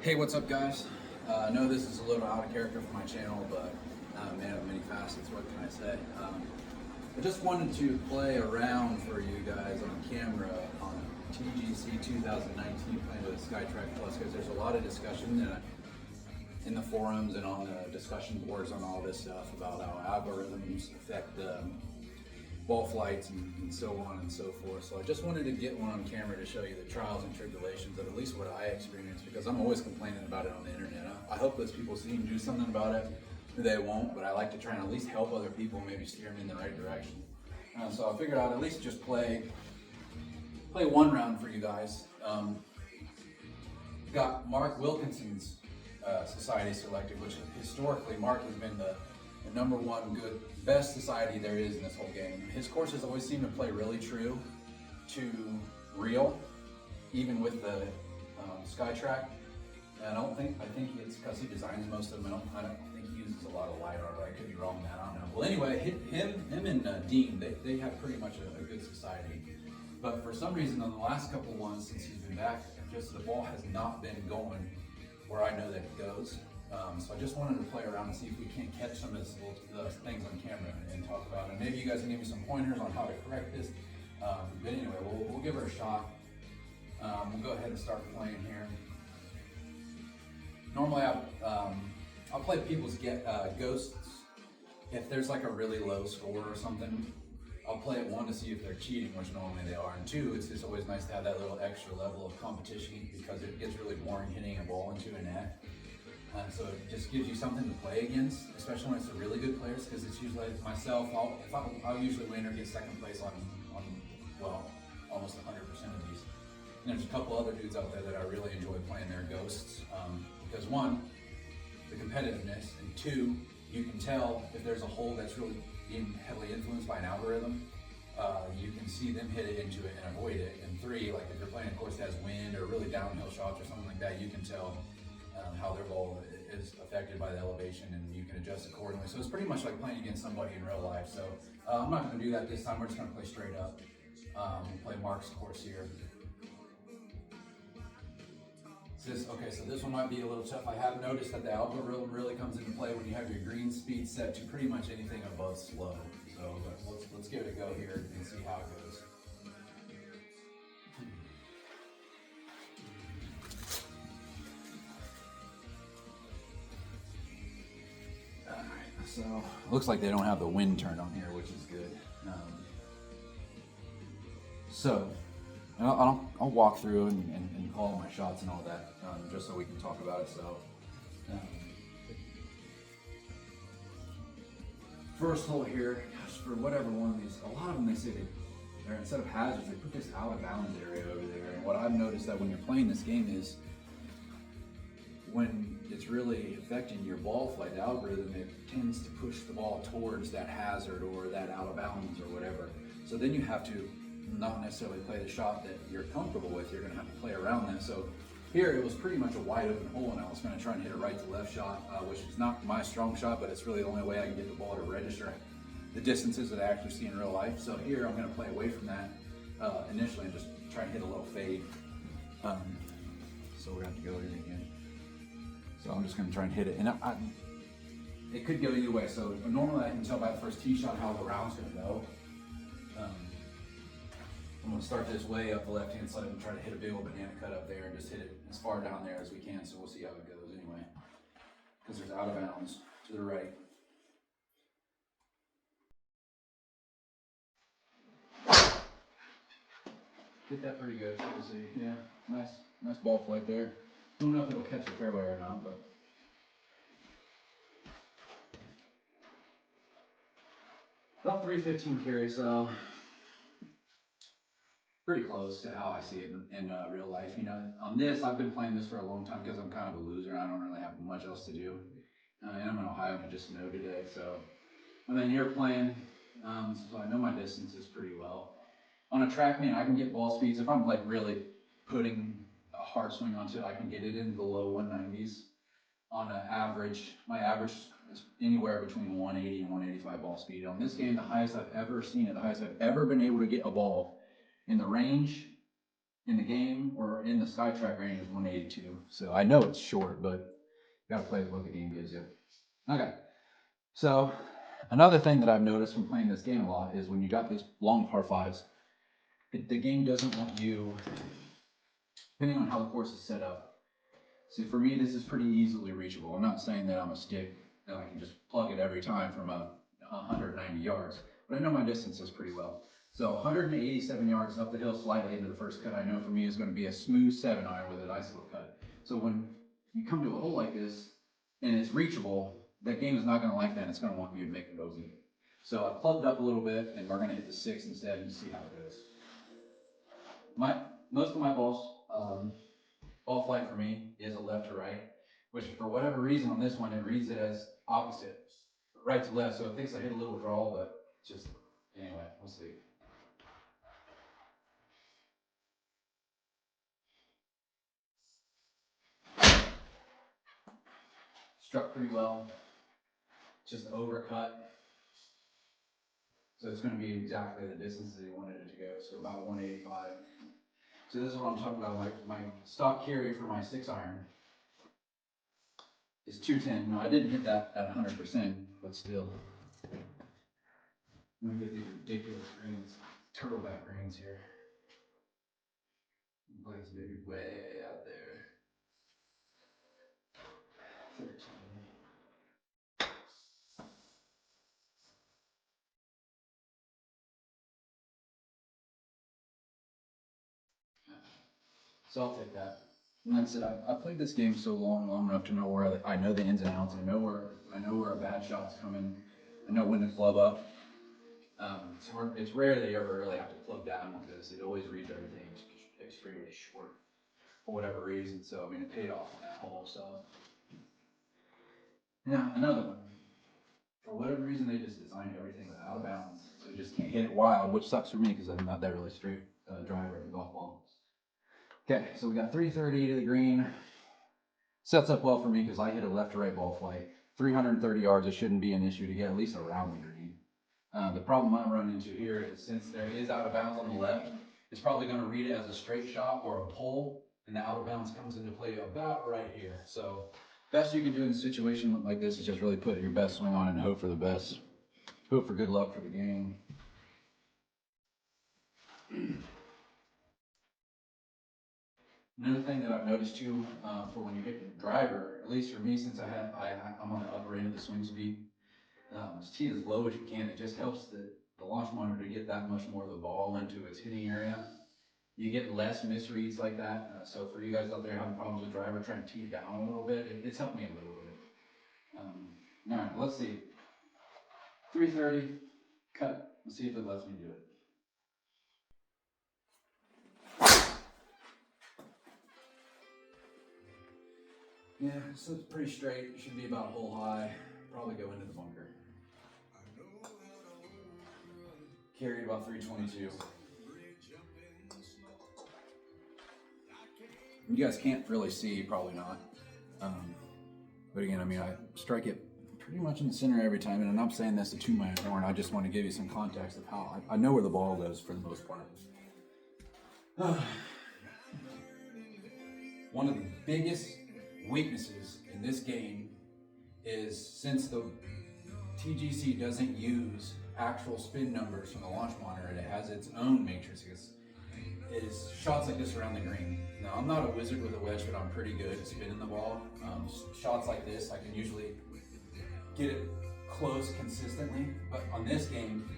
Hey, what's up, guys? I know this is a little out of character for my channel, but man of many facets, what can I say? I just wanted to play around for you guys on camera on TGC2019 playing with Skytrack Plus, because there's a lot of discussion in the forums and on the discussion boards on all this stuff about how algorithms affect ball flights and so on and so forth. So I just wanted to get one on camera to show you the trials and tribulations of at least what I experienced, because I'm always complaining about it on the internet. I hope those people see and do something about it. They won't, but I like to try and at least help other people, maybe steer them in the right direction. So I figured I'd at least just play one round for you guys. Got Mark Wilkinson's society selected, which historically Mark has been the number one best society there is in this whole game. His courses always seem to play really true to real, even with the Skytrack. And I think it's because he designs most of them. I don't think he uses a lot of LiDAR, but I could be wrong on that, I don't know. Well, anyway, him and Dean, they have pretty much a good society. But for some reason, on the last couple ones since he's been back, just the ball has not been going where I know that it goes. So I just wanted to play around and see if we can't catch some of those things on camera and talk about it. And maybe you guys can give me some pointers on how to correct this. But anyway, we'll give her a shot. We'll go ahead and start playing here. Normally I'll play people's ghosts. If there's like a really low score or something, I'll play it one to see if they're cheating, which normally they are, and two, it's just always nice to have that little extra level of competition, because it gets really boring hitting a ball into a net. So it just gives you something to play against, especially when it's the really good players, because it's usually like myself, I'll usually win or get second place on well, almost 100% of these. And there's a couple other dudes out there that I really enjoy playing their ghosts, because one, the competitiveness, and two, you can tell if there's a hole that's really being heavily influenced by an algorithm. You can see them hit it into it and avoid it. And three, like if you're playing a course that has wind or really downhill shots or something like that, you can tell how their ball is affected by the elevation, and you can adjust accordingly. So it's pretty much like playing against somebody in real life. So I'm not going to do that this time. We're just going to play straight up. We'll play Mark's course here. Okay, so this one might be a little tough. I have noticed that the algorithm really comes into play when you have your green speed set to pretty much anything above slow. So let's give it a go here and see how it goes. So looks like they don't have the wind turned on here, which is good. So I'll walk through and call my shots and all that, just so we can talk about it. So first hole here, gosh, for whatever one of these, a lot of them they say they're instead of hazards, they put this out of bounds area over there. And what I've noticed that when you're playing this game is, when it's really affecting your ball flight, the algorithm, it tends to push the ball towards that hazard or that out of bounds or whatever. So then you have to not necessarily play the shot that you're comfortable with, you're gonna have to play around that. So here it was pretty much a wide open hole, and I was gonna try and hit a right to left shot, which is not my strong shot, but it's really the only way I can get the ball to register the distances that I actually see in real life. So here I'm gonna play away from that initially and just try and hit a little fade. So we're gonna have to go here again. So I'm just going to try and hit it, and it could go either way. So normally I can tell by the first tee shot how the round's going to go. I'm going to start this way up the left-hand side and try to hit a big old banana cut up there and just hit it as far down there as we can. So we'll see how it goes anyway, because there's out of bounds to the right. Hit that pretty good. So we'll see. Yeah, nice ball flight there. Don't know if it'll catch the fairway or not, but about 315 carries, so pretty close to how I see it in real life. You know, on this, I've been playing this for a long time because I'm kind of a loser and I don't really have much else to do. And I'm in Ohio and I just snowed today, so I'm in here playing, so I know my distances pretty well. On a track, man, I can get ball speeds. If I'm like really putting a hard swing onto it, I can get it into the low 190s. On an average, my average is anywhere between 180 and 185 ball speed. On this game, the highest I've ever seen it, the highest I've ever been able to get a ball in the range in the game or in the SkyTrack range is 182. So I know it's short, but you gotta play with what the game gives you. Okay. So another thing that I've noticed from playing this game a lot is when you got these long par fives, the game doesn't want you, depending on how the course is set up. See, for me, this is pretty easily reachable. I'm not saying that I'm a stick and I can just plug it every time from 190 yards, but I know my distances pretty well. So 187 yards up the hill slightly into the first cut, I know for me is going to be a smooth 7-iron with a nice little cut. So when you come to a hole like this and it's reachable, that game is not going to like that. It's going to want you to make a bogey. So I plugged up a little bit, and we're going to hit the 6 instead and see how it goes. Most of my balls, ball flight for me is a left to right, which for whatever reason on this one, it reads it as opposite, right to left. So it thinks I hit a little draw, but just, anyway, we'll see. Struck pretty well, just overcut. So it's going to be exactly the distance that he wanted it to go, so about 185. So this is what I'm talking about. My stock carry for my 6-iron is 210. Now I didn't hit that at 100%, but still. Let me get these ridiculous greens, turtleback greens here. Black's maybe way out there. 13. So I'll take that. And like I said, I played this game so long enough to know where I know the ins and outs. I know where a bad shot's coming. I know when to club up. It's rare that you ever really have to plug down with this. It always reads everything extremely short for whatever reason. So I mean, it paid off on that whole stuff. Now another one. For whatever reason, they just designed everything out of bounds, so you just can't hit it wild, which sucks for me because I'm not that really straight driver of the golf ball. Okay, so we got 330 to the green. Sets up well for me because I hit a left to right ball flight. 330 yards, it shouldn't be an issue to get at least around the green. The problem I run into here is since there is out of bounds on the left, it's probably going to read it as a straight shot or a pull, and the out of bounds comes into play about right here. So best you can do in a situation like this is just really put your best swing on it and hope for the best. Hope for good luck for the game. Another thing that I've noticed too, for when you hit the driver, at least for me, since I'm on the upper end of the swing speed, just tee as low as you can. It just helps the launch monitor to get that much more of the ball into its hitting area. You get less misreads like that. So for you guys out there having problems with driver, trying to tee down a little bit, it's helped me a little bit. All right, let's see. 330, cut. Let's see if it lets me do it. Yeah, so it's pretty straight. It should be about a hole high. Probably go into the bunker. Carried about 322. You guys can't really see, probably not. But again, I mean, I strike it pretty much in the center every time, and I'm not saying this to toot my horn. I just want to give you some context of how I know where the ball goes for the most part. One of the biggest weaknesses in this game is since the TGC doesn't use actual spin numbers from the launch monitor and it has its own matrices, is shots like this around the green. Now, I'm not a wizard with a wedge, but I'm pretty good at spinning the ball. Shots like this, I can usually get it close consistently, but on this game,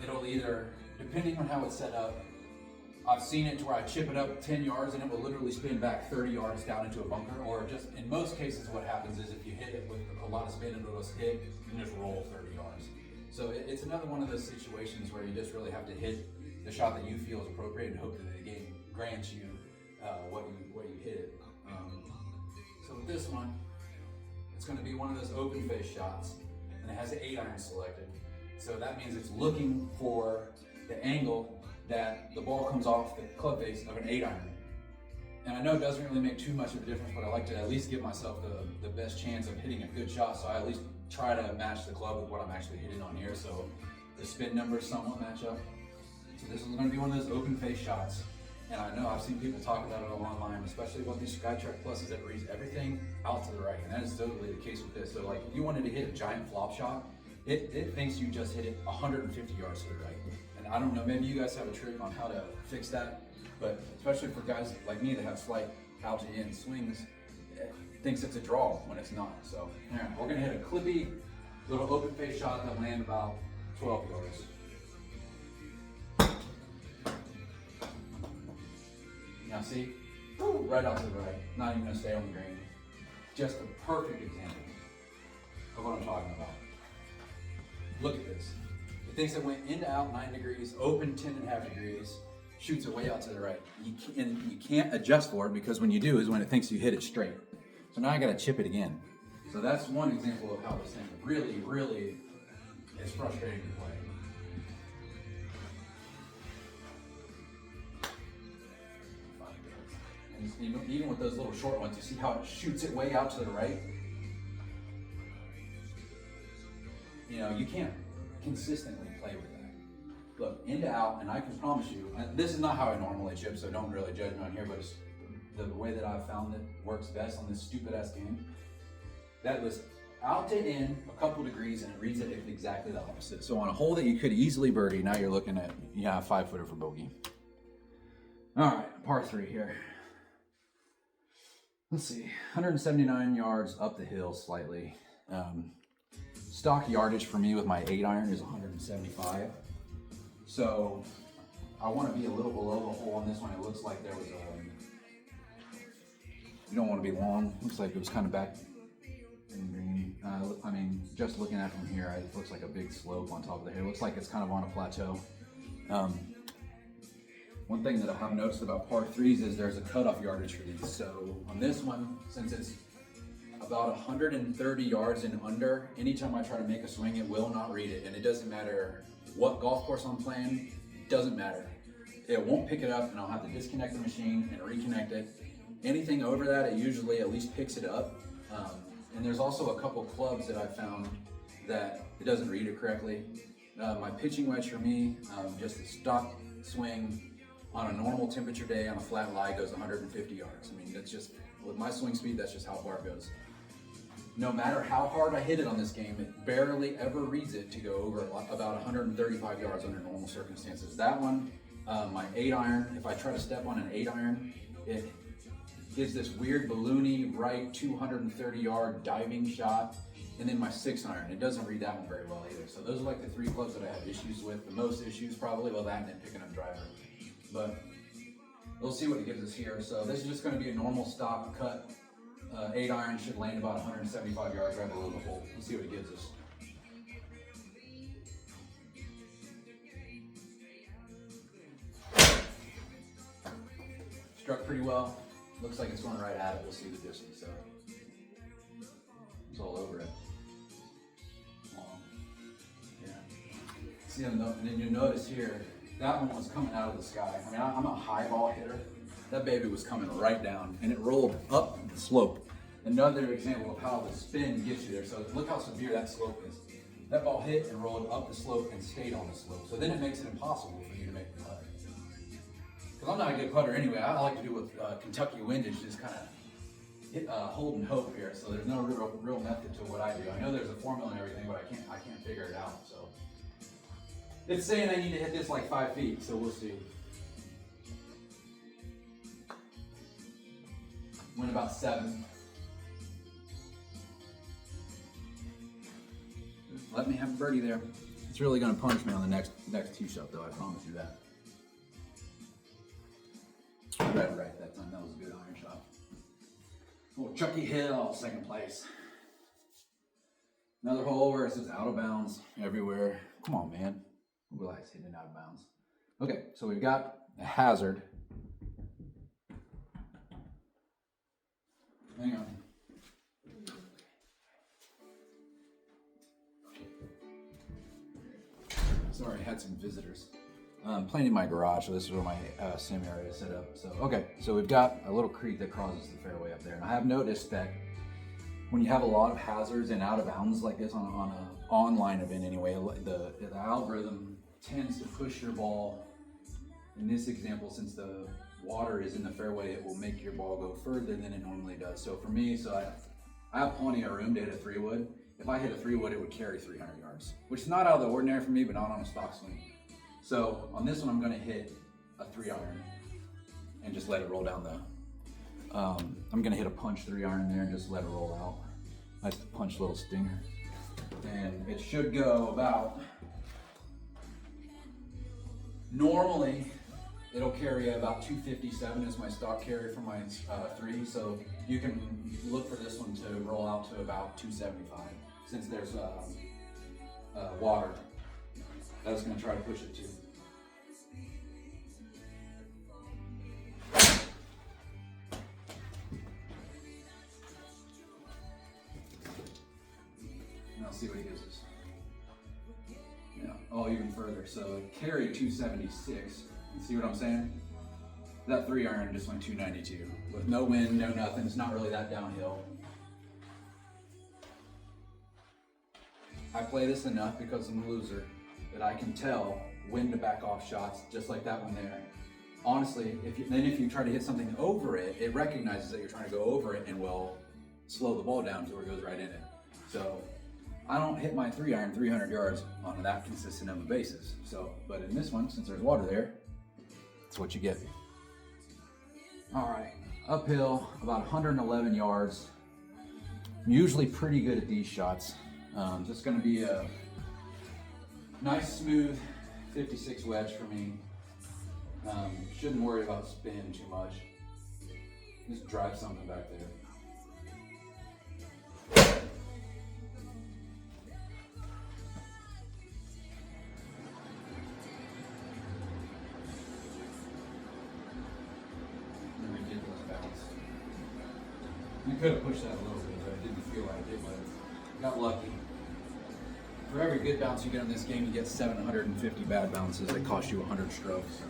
it'll either, depending on how it's set up, I've seen it to where I chip it up 10 yards and it will literally spin back 30 yards down into a bunker, or just, in most cases what happens is if you hit it with a lot of spin, it'll just hit and just roll 30 yards. So it's another one of those situations where you just really have to hit the shot that you feel is appropriate and hope that the game grants you what you hit it. So with this one, it's going to be one of those open face shots, and it has an 8-iron selected. So that means it's looking for the angle that the ball comes off the club face of an 8-iron. And I know it doesn't really make too much of a difference, but I like to at least give myself the best chance of hitting a good shot, so I at least try to match the club with what I'm actually hitting on here, so the spin numbers somewhat match up. So this is going to be one of those open face shots. And I know I've seen people talk about it online, especially about these SkyTrack Pluses that reads everything out to the right. And that is totally the case with this. So like if you wanted to hit a giant flop shot, it thinks you just hit it 150 yards to the right. And I don't know, maybe you guys have a trick on how to fix that, but especially for guys like me that have slight out to in swings, it thinks it's a draw when it's not. So here, we're gonna hit a clippy little open face shot that land about 12 yards. Now see, right out to the right, not even gonna stay on the green. Just a perfect example of what I'm talking about. Look at this. It thinks it went in to out 9 degrees, open 10.5 degrees, shoots it way out to the right. And you can't adjust for it because when you do is when it thinks you hit it straight. So now I gotta chip it again. So that's one example of how this thing really, really is frustrating to play. And even with those little short ones, you see how it shoots it way out to the right? You know, you can't consistently play with that. Look, in to out, and I can promise you, and this is not how I normally chip, so don't really judge me on here, but it's the way that I've found it works best on this stupid ass game. That was out to in a couple degrees, and it reads it exactly the opposite. So on a hole that you could easily birdie, now you're looking at, yeah, a 5-footer for bogey. All right, par 3 here. Let's see, 179 yards up the hill slightly. Stock yardage for me with my 8-iron is 175. So I want to be a little below the hole on this one. It looks like there was you don't want to be long. Looks like it was kind of back in green. I mean, just looking at it from here, it looks like a big slope on top of the hill. It looks like it's kind of on a plateau. One thing that I have noticed about par 3s is there's a cutoff yardage for these. So on this one, since it's about 130 yards and under, anytime I try to make a swing, it will not read it. And it doesn't matter what golf course I'm playing, it doesn't matter. It won't pick it up, and I'll have to disconnect the machine and reconnect it. Anything over that, it usually at least picks it up. And there's also a couple clubs that I found that it doesn't read it correctly. My pitching wedge for me, just a stock swing on a normal temperature day on a flat lie goes 150 yards. I mean, that's just, with my swing speed, that's just how far it goes. No matter how hard I hit it on this game, it barely ever reads it to go over about 135 yards under normal circumstances. That one, my 8-iron, if I try to step on an 8-iron, it gives this weird balloony right 230-yard diving shot. And then my 6-iron, it doesn't read that one very well either. So those are like the 3 clubs that I have issues with. The most issues probably, well, that and then picking up driver. But we'll see what it gives us here. So this is just going to be a normal stop cut. 8-iron should land about 175 yards right below the hole. Let's see what it gives us. Struck pretty well. Looks like it's going right at it. We'll see the distance. So it's all over it. Yeah. See, and then you notice here, that one was coming out of the sky. I mean, I'm a high ball hitter. That baby was coming right down, and it rolled up the slope. Another example of how the spin gets you there. So look how severe that slope is. That ball hit and rolled up the slope and stayed on the slope. So then it makes it impossible for you to make the putt. Because I'm not a good putter anyway. I like to do with Kentucky windage, just kind of hold and hope here. So there's no real method to what I do. I know there's a formula and everything, but I can't figure it out. So it's saying I need to hit this like 5 feet. So we'll see. Went about 7. Let me have a birdie there. It's really going to punish me on the next tee shot, though. I promise you that. Right that time. That was a good iron shot. Oh, Chucky Hill, 2nd place. Another hole where it says out of bounds everywhere. Come on, man. Relax, hitting it out of bounds. Okay, so we've got a hazard. Hang on. Sorry, I had some visitors. I'm playing in my garage, so this is where my sim area is set up. So, okay, so we've got a little creek that crosses the fairway up there. And I have noticed that when you have a lot of hazards and out of bounds like this on an online event anyway, the algorithm tends to push your ball. In this example, since the water is in the fairway, it will make your ball go further than it normally does. So for me, I have plenty of room to hit a 3-wood. If I hit a 3-wood, it would carry 300 yards, which is not out of the ordinary for me, but not on a stock swing. So on this one, I'm gonna hit a 3-iron and just let it roll down the, I'm gonna hit a punch 3-iron there and just let it roll out. Nice punch little stinger. And it should go about, normally it'll carry about 257 is my stock carry for my 3. So you can look for this one to roll out to about 275 since there's water. I was gonna try to push it to. I'll see what he gives us. Yeah, oh, even further. So carry 276. You see what I'm saying? That 3-iron just went 292 with no wind, no nothing. It's not really that downhill. I play this enough because I'm a loser that I can tell when to back off shots, just like that one there. Honestly, if you try to hit something over it, it recognizes that you're trying to go over it and will slow the ball down to where it goes right in it. So I don't hit my 3-iron 300 yards on that consistent of a basis. So, but in this one, since there's water there, that's what you get. All right, uphill, about 111 yards. I'm usually pretty good at these shots. Just gonna be a nice, smooth 56 wedge for me. Shouldn't worry about spin too much. Just drive something back there. I could have pushed that a little bit, but I didn't feel like it, but got lucky. For every good bounce you get in this game, you get 750 bad bounces that cost you 100 strokes.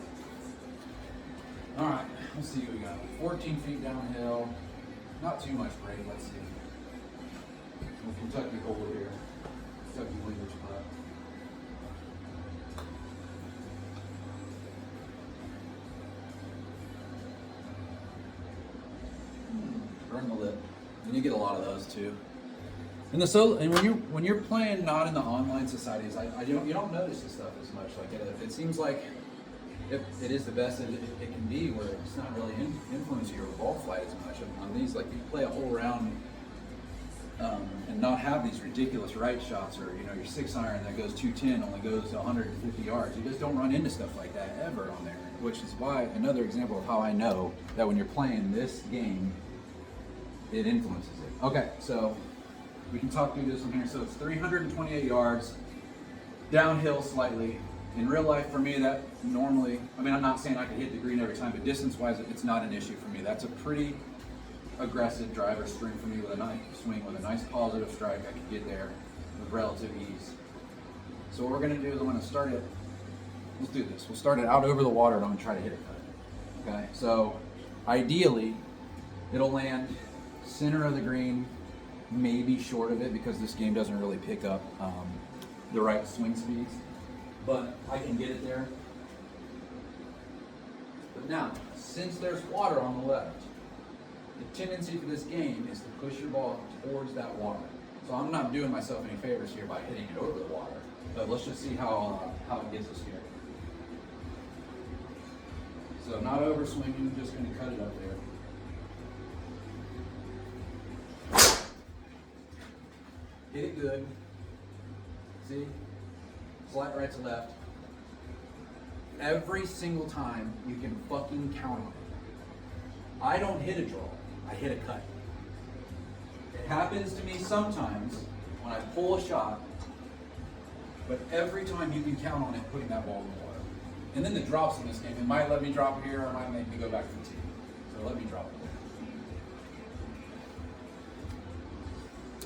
All right, let's see what we got. 14 feet downhill, not too much break, let's see. Kentucky holder here, Kentucky language putt. Burn the lip. And you get a lot of those too. And when you're playing not in the online societies, you don't notice this stuff as much. Like it seems like it is the best it can be, where it's not really influencing your ball flight as much. On these, like you play a whole round and not have these ridiculous right shots, or your 6-iron that goes 210 only goes 150 yards. You just don't run into stuff like that ever on there, which is why another example of how I know that when you're playing this game, it influences it. Okay, so we can talk through this one here. So it's 328 yards, downhill slightly. In real life, for me, that normally, I'm not saying I can hit the green every time, but distance-wise, it's not an issue for me. That's a pretty aggressive driver string for me with a nice swing, with a nice positive strike. I can get there with relative ease. So what we're gonna do is I'm gonna start it, let's do this. We'll start it out over the water and I'm gonna try to hit it cut. Okay, so ideally, it'll land center of the green, maybe short of it, because this game doesn't really pick up the right swing speeds, but I can get it there. But now, since there's water on the left, the tendency for this game is to push your ball towards that water. So I'm not doing myself any favors here by hitting it over the water, but let's just see how it gets us here. So not over swinging, just gonna cut it up there. Hit it good. See? Slight right to left. Every single time you can fucking count on it. I don't hit a draw, I hit a cut. It happens to me sometimes when I pull a shot, but every time you can count on it putting that ball in the water. And then the drops in this game, it might let me drop here, or it might make me go back to the tee. So let me drop it.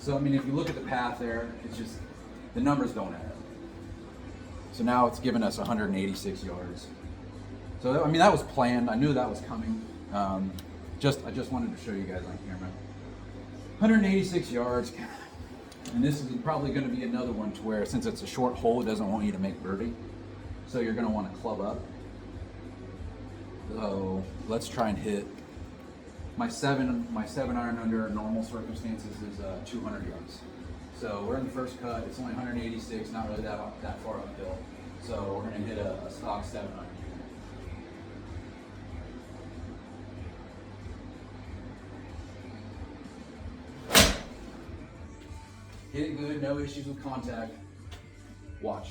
So, if you look at the path there, it's just, the numbers don't add up. So now it's given us 186 yards. So, that was planned. I knew that was coming. I just wanted to show you guys on camera. 186 yards. And this is probably going to be another one to where, since it's a short hole, it doesn't want you to make birdie. So you're going to want to club up. So let's try and hit my seven iron under normal circumstances is 200 yards. So we're in the first cut. It's only 186, not really that far uphill. So we're gonna hit a stock 7 iron. Hit it good, no issues with contact. Watch.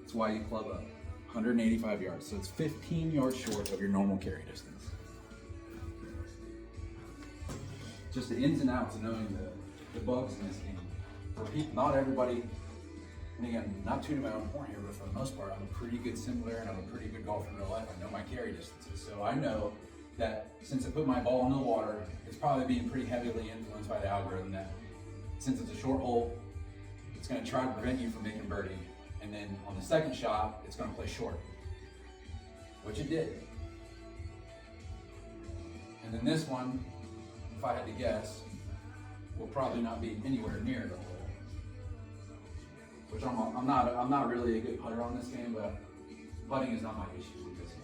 That's why you club up. 185 yards, so it's 15 yards short of your normal carry distance. Just the ins and outs of knowing the bugs in this game. For people, not everybody, and again, not tooting my own horn here, but for the most part, I'm a pretty good sim player and I'm a pretty good golfer in real life. I know my carry distances, so I know that since I put my ball in the water, it's probably being pretty heavily influenced by the algorithm that since it's a short hole, it's going to try to prevent you from making birdie. And then on the second shot, it's going to play short, which it did. And then this one, if I had to guess, will probably not be anywhere near the hole. Which I'm not really a good putter on this game, but putting is not my issue with this game.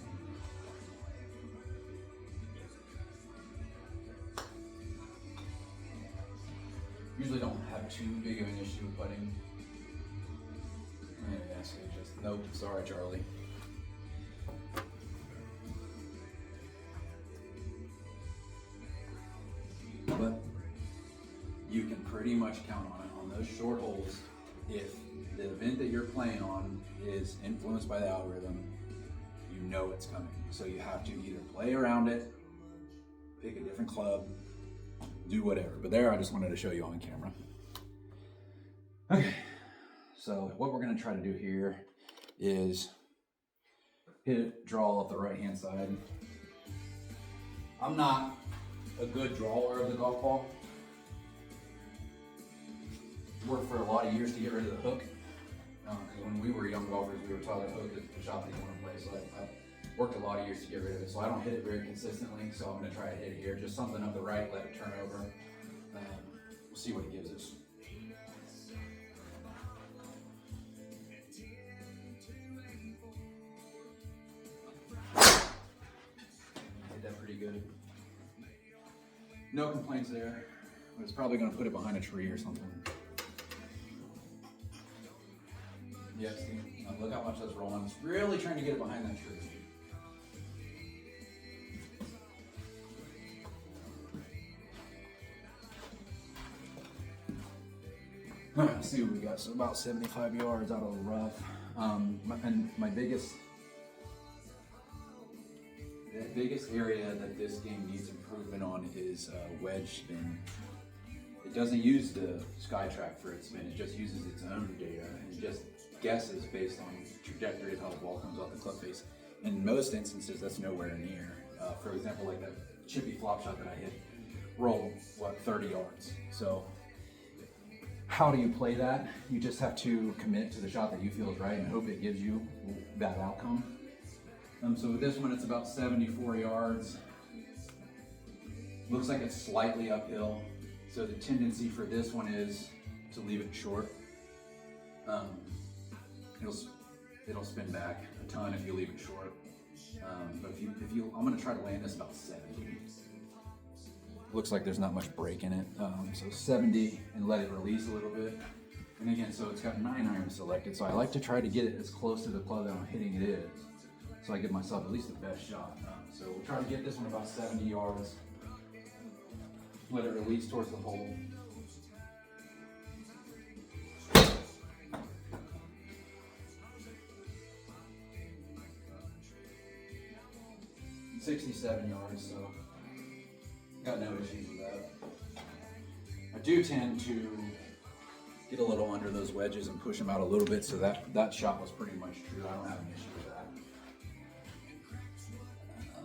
Usually don't have too big of an issue with putting. Yeah, so just nope. Sorry, Charlie. But you can pretty much count on it on those short holes. If the event that you're playing on is influenced by the algorithm, you know it's coming. So you have to either play around it, pick a different club, do whatever. But there, I just wanted to show you on camera. Okay. So what we're going to try to do here is hit it, draw off the right-hand side. I'm not a good drawer of the golf ball. Worked for a lot of years to get rid of the hook. Because when we were young golfers, we were taught that hook is the shot that you want to play. So I worked a lot of years to get rid of it. So I don't hit it very consistently. So I'm going to try to hit it here. Just something up the right, let it turn over. We'll see what it gives us. Pretty good. No complaints there. I was probably going to put it behind a tree or something. Yeah, see, look how much that's rolling. It's really trying to get it behind that tree. Let's see what we got. So about 75 yards out of the rough. My biggest area that this game needs improvement on is wedge spin. It doesn't use the SkyTrack for its spin, it just uses its own data and just guesses based on trajectory of how the ball comes off the club face. In most instances, that's nowhere near. For example, like that chippy flop shot that I hit, rolled, 30 yards. So how do you play that? You just have to commit to the shot that you feel is right and hope it gives you that outcome. So with this one, it's about 74 yards. Looks like it's slightly uphill. So the tendency for this one is to leave it short. It'll spin back a ton if you leave it short. But I'm gonna try to land this about 70. Looks like there's not much break in it. So 70 and let it release a little bit. And again, so it's got 9 iron selected. So I like to try to get it as close to the club that I'm hitting it is. So I give myself at least the best shot. So we'll try to get this one about 70 yards. Let it release towards the hole. $67 yards, so got no issues with that. I do tend to get a little under those wedges and push them out a little bit, so that shot was pretty much true. I don't have an issue with that.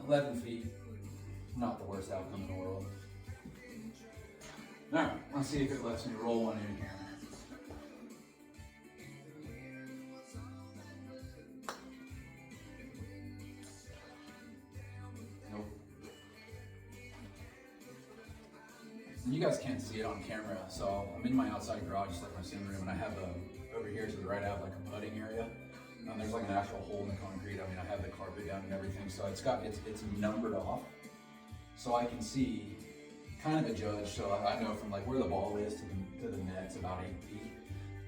11 feet, not the worst outcome in the world. All right, let's see if it lets me roll one in here. Nope. And you guys can't see it on camera, so I'm in my outside garage, just like my sim room, and I have over here to the right, I have like a putting area. there's like an actual hole in the concrete. I mean, I have the carpet down and everything, so it's numbered off, so I can see kind of a judge. So I know from like where the ball is to the net's about 8 feet.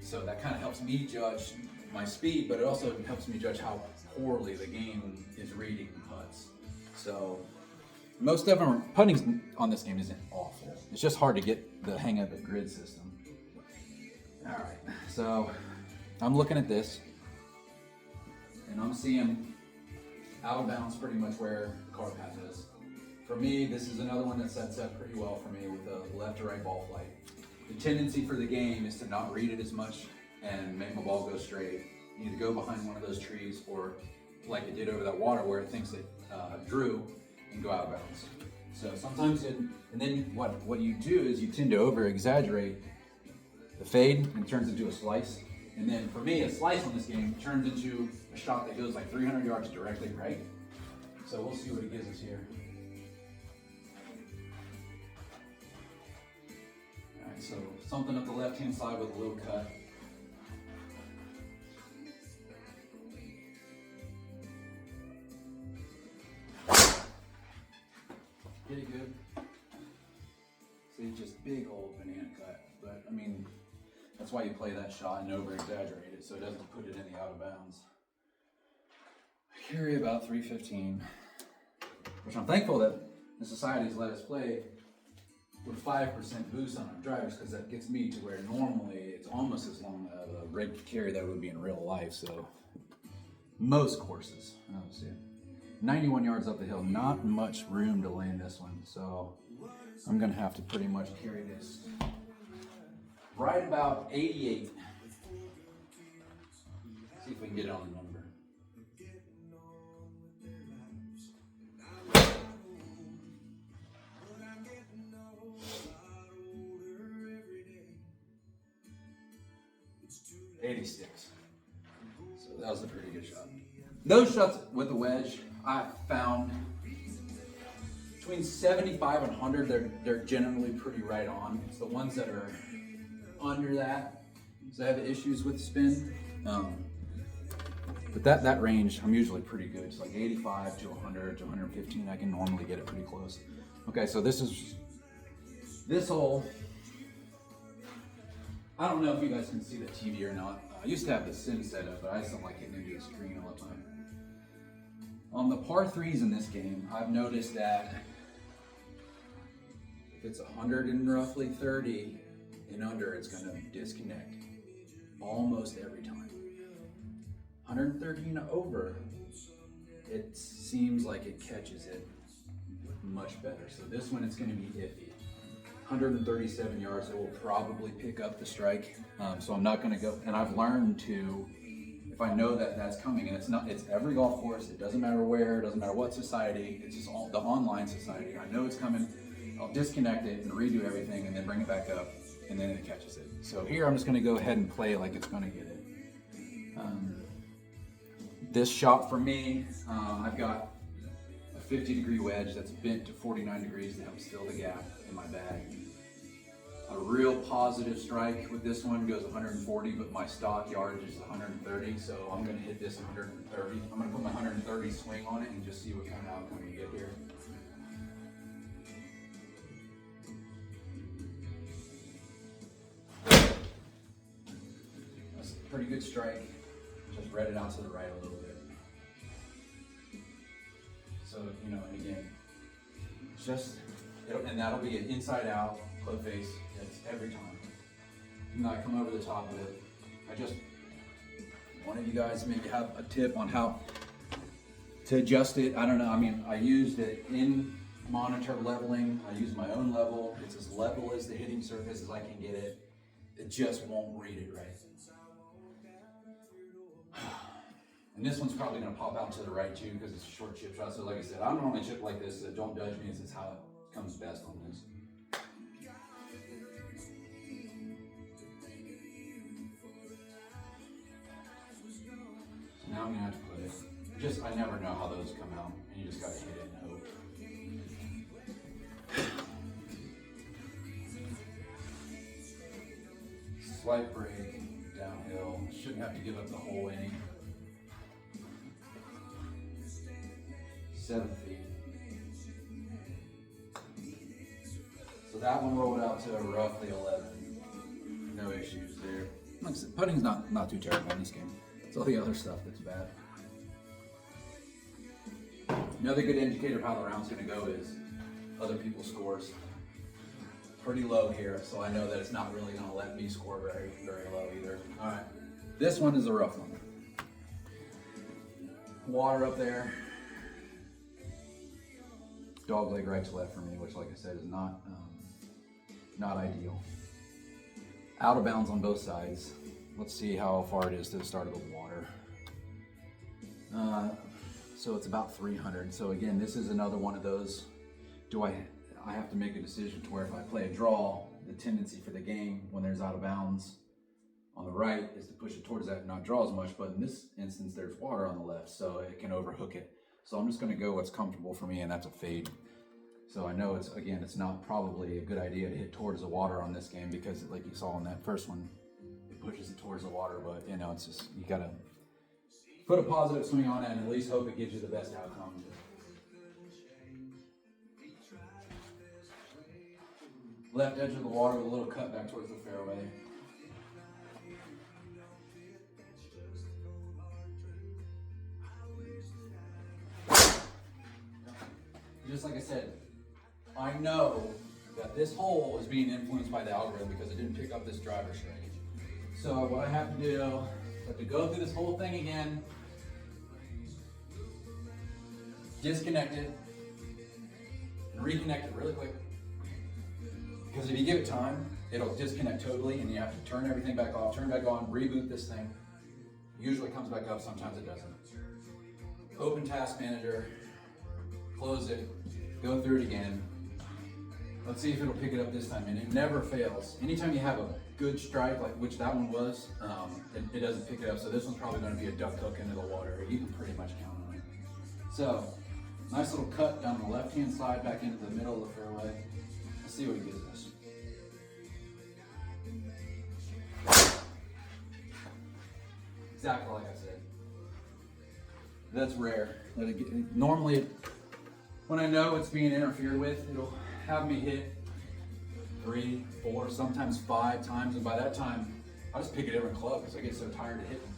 So that kind of helps me judge my speed, but it also helps me judge how poorly the game is reading putts. So most of them, putting on this game isn't awful. It's just hard to get the hang of the grid system. All right, so I'm looking at this, and I'm seeing out of bounds pretty much where the car path is. For me, this is another one that sets up pretty well for me with a left to right ball flight. The tendency for the game is to not read it as much and make my ball go straight. Either go behind one of those trees or like it did over that water where it thinks it drew and go out of bounds. So sometimes and then what you do is you tend to over exaggerate the fade and turns into a slice. And then for me, a slice on this game turns into a shot that goes like 300 yards directly right. So we'll see what it gives us here. All right, so something up the left-hand side with a little cut. Pretty good. See, just big old banana cut. But I mean, that's why you play that shot and over exaggerate it so it doesn't put it in the out of bounds. I carry about 315, which I'm thankful that the society's let us play with 5% boost on our drivers, because that gets me to where normally it's almost as long of a rig carry that would be in real life. So most courses, let's see, 91 yards up the hill, not much room to land this one. So I'm gonna have to pretty much carry this right about 88. See if we can get it on the number. $86. So that was a pretty good shot. Those shots with the wedge, I found between 75 and 100, they're generally pretty right on. It's the ones that are under that, so I have issues with spin. But that range, I'm usually pretty good. It's like 85 to 100 to 115. I can normally get it pretty close. Okay, so this hole. I don't know if you guys can see the TV or not. I used to have the sim set up, but I just don't like hitting into the screen all the time. On the par threes in this game, I've noticed that if it's 100 and roughly 30 and under, it's going to disconnect almost every time. 130 and over, it seems like it catches it much better. So this one, it's going to be iffy. 137 yards, it will probably pick up the strike. So I'm not going to go, and I've learned to, if I know that that's coming, and it's every golf course, it doesn't matter where, it doesn't matter what society, it's just the online society. I know it's coming, I'll disconnect it and redo everything and then bring it back up, and then it catches it. So here I'm just going to go ahead and play like it's going to get it. This shot for me, I've got a 50-degree wedge that's bent to 49 degrees to help fill the gap in my bag. A real positive strike with this one goes 140, but my stock yardage is 130, so I'm going to hit this 130. I'm going to put my 130 swing on it and just see what kind of outcome we get here. That's a pretty good strike. Just read it out to the right a little bit. So, you know, and again, and that'll be an inside out, club face, that's every time. Do not come over the top of it. One of you guys maybe have a tip on how to adjust it. I don't know, I mean, I used it in monitor leveling. I use my own level. It's as level as the hitting surface as I can get it. It just won't read it right. And this one's probably going to pop out to the right too because it's a short chip shot. So like I said, I don't normally chip like this, so don't judge me. This is how it comes best on this. So now I'm going to have to put it. I never know how those come out, and you just got to hit it and hope. Slight break, downhill. Shouldn't have to give up the whole inning. 7 feet. So that one rolled out to roughly 11. No issues there. Like I said, putting's not too terrible in this game. It's all the other stuff that's bad. Another good indicator of how the round's going to go is other people's scores. Pretty low here, so I know that it's not really going to let me score very, very low either. All right, this one is a rough one. Water up there. Dog leg right to left for me, which, like I said, is not ideal. Out of bounds on both sides. Let's see how far it is to the start of the water. So it's about 300. So again, this is another one of those. I have to make a decision to where if I play a draw, the tendency for the game when there's out of bounds on the right is to push it towards that and not draw as much. But in this instance, there's water on the left, so it can overhook it. So I'm just going to go what's comfortable for me, and that's a fade. So I know it's not probably a good idea to hit towards the water on this game because, like you saw in that first one, it pushes it towards the water. But you know, it's just you gotta put a positive swing on it and at least hope it gives you the best outcome. Left edge of the water with a little cut back towards the fairway. Just like I said, I know that this hole is being influenced by the algorithm because it didn't pick up this driver straight. So what I have to do, I have to go through this whole thing again, disconnect it, and reconnect it really quick. Because if you give it time, it'll disconnect totally and you have to turn everything back off, turn back on, reboot this thing. Usually it comes back up, sometimes it doesn't. Open Task Manager, close it, go through it again. Let's see if it'll pick it up this time, and it never fails. Anytime you have a good strike, like which that one was, it doesn't pick it up, so this one's probably gonna be a duck hook into the water. You can pretty much count on it. So, nice little cut down the left-hand side back into the middle of the fairway. Let's see what he gives us. Exactly like I said. That's rare. Normally, when I know it's being interfered with, it'll have me hit 3, 4, sometimes 5 times, and by that time, I just pick a different club because I get so tired of hitting.